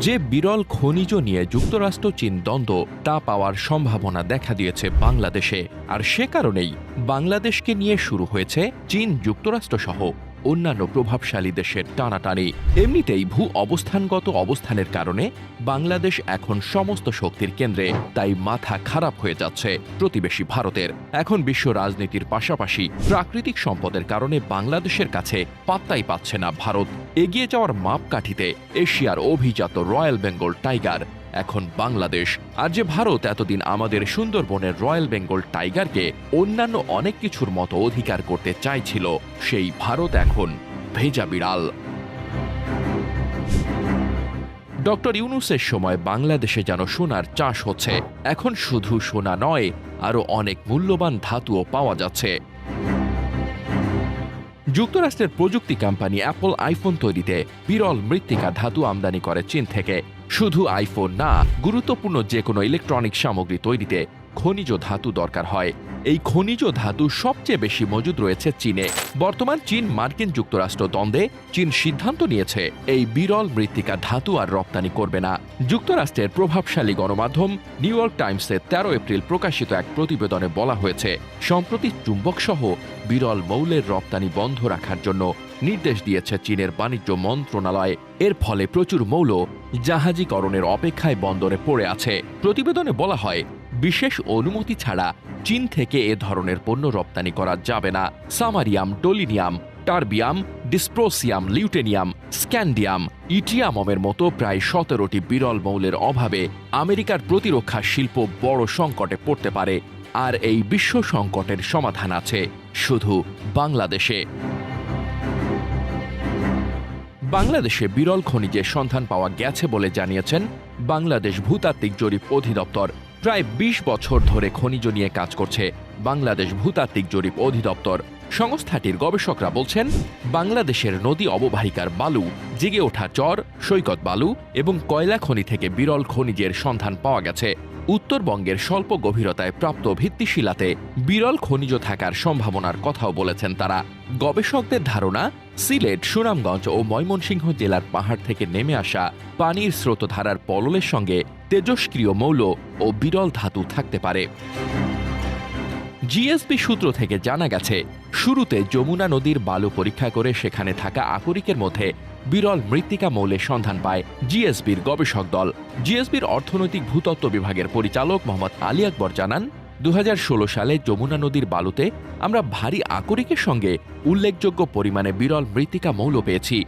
যে বিরল খনিজ নিয়ে যুক্তরাষ্ট্র চীন দ্বন্দ্ব তা পাওয়ার সম্ভাবনা দেখা দিয়েছে বাংলাদেশে, আর সে কারণেই বাংলাদেশকে নিয়ে শুরু হয়েছে চীন যুক্তরাষ্ট্র সহ অন্যান্য প্রভাবশালী দেশের টানাটানি। এমনিতেই ভূ অবস্থানগত অবস্থানের কারণে বাংলাদেশ এখন সমস্ত শক্তির কেন্দ্রে, তাই মাথা খারাপ হয়ে যাচ্ছে প্রতিবেশী ভারতের। এখন বিশ্ব রাজনীতির পাশাপাশি প্রাকৃতিক সম্পদের কারণে বাংলাদেশের কাছে পাত্তাই পাচ্ছে না ভারত। এগিয়ে যাওয়ার মাপকাঠিতে এশিয়ার অভিজাত রয়্যাল বেঙ্গল টাইগার এখন বাংলাদেশ। আর যে ভারত এতদিন আমাদের সুন্দরবনের রয়্যাল বেঙ্গল টাইগারকে অন্যান্য অনেক কিছুর মতো অধিকার করতে চাইছিল, সেই ভারত এখন ভেজা বিড়াল। ডক্টর ইউনূসের সময় বাংলাদেশে যেন সোনার চাষ হচ্ছে। এখন শুধু সোনা নয়, আরও অনেক মূল্যবান ধাতুও পাওয়া যাচ্ছে। যুক্তরাষ্ট্রের প্রযুক্তি কোম্পানি অ্যাপল আইফোন তৈরিতে বিরল মৃত্তিকা ধাতু আমদানি করে চীন থেকে। শুধু আইফোন না, গুরুত্বপূর্ণ যে কোনো ইলেকট্রনিক সামগ্রী তৈরিতে খনিজ ধাতু দরকার হয়। এই খনিজ ধাতু সবচেয়ে বেশি মজুদ রয়েছে চীনে। বর্তমান চীন মার্কিন যুক্তরাষ্ট্র দ্বন্দ্বে চীন সিদ্ধান্ত নিয়েছে এই বিরল মৃত্তিকা ধাতু আর রপ্তানি করবে না। যুক্তরাষ্ট্রের প্রভাবশালী গণমাধ্যম নিউ ইয়র্ক টাইমসে 13 এপ্রিল প্রকাশিত এক প্রতিবেদনে বলা হয়েছে, সম্প্রতি চুম্বকসহ বিরল মৌলের রপ্তানি বন্ধ রাখার জন্য নির্দেশ দিয়েছে চীনের বাণিজ্য মন্ত্রণালয়। এর ফলে প্রচুর মৌল জাহাজীকরণের অপেক্ষায় বন্দরে পড়ে আছে। প্রতিবেদনে বলা হয়, বিশেষ অনুমতি ছাড়া চীন থেকে এ ধরনের পণ্য রপ্তানি করা যাবে না। সামারিয়াম, টোলিনিয়াম, টার্বিয়াম, ডিসপ্রোসিয়াম, লিউটেনিয়াম, স্ক্যান্ডিয়াম, ইটিয়ামের মতো প্রায় 17টি বিরল মৌলের অভাবে আমেরিকার প্রতিরক্ষা শিল্প বড় সংকটে পড়তে পারে। আর এই বিশ্ব সংকটের সমাধান আছে শুধু বাংলাদেশে। বাংলাদেশে বিরল খনিজের সন্ধান পাওয়া গেছে বলে জানিয়েছেন বাংলাদেশ ভূতাত্ত্বিক জরিপ অধিদপ্তর। প্রায় 20 বছর ধরে খনিজ নিয়ে কাজ করছে বাংলাদেশ ভূতাত্ত্বিক জরিপ অধিদপ্তর। সংস্থাটির গবেষকরা বলছেন, বাংলাদেশের নদী অববাহিকার বালু, জেগে ওঠা চর, সৈকত বালু এবং কয়লা খনি থেকে বিরল খনিজের সন্ধান পাওয়া গেছে। উত্তরবঙ্গের স্বল্প গভীরতায় প্রাপ্ত ভিত্তিশিলাতে বিরল খনিজ থাকার সম্ভাবনার কথাও বলেছেন তারা। গবেষকদের ধারণা, সিলেট, সুনামগঞ্জ ও ময়মনসিংহ জেলার পাহাড় থেকে নেমে আসা পানির স্রোতধারার পললের সঙ্গে তেজস্ক্রিয় মৌল ও বিরল ধাতু থাকতে পারে। জিএসবি সূত্র থেকে জানা গেছে, শুরুতে যমুনা নদীর বালু পরীক্ষা করে সেখানে থাকা আকরিকের মধ্যে বিরল মৃত্তিকা মৌলের সন্ধান পায় জিএসবির গবেষক দল। জিএসবির অর্থনৈতিক ভূতত্ত্ব বিভাগের পরিচালক মোহাম্মদ আলী আকবর জানান, 2016 সালে যমুনা নদীর বালুতে আমরা ভারী আকরিকের সঙ্গে উল্লেখযোগ্য পরিমাণে বিরল মৃত্তিকা মৌল পেয়েছি।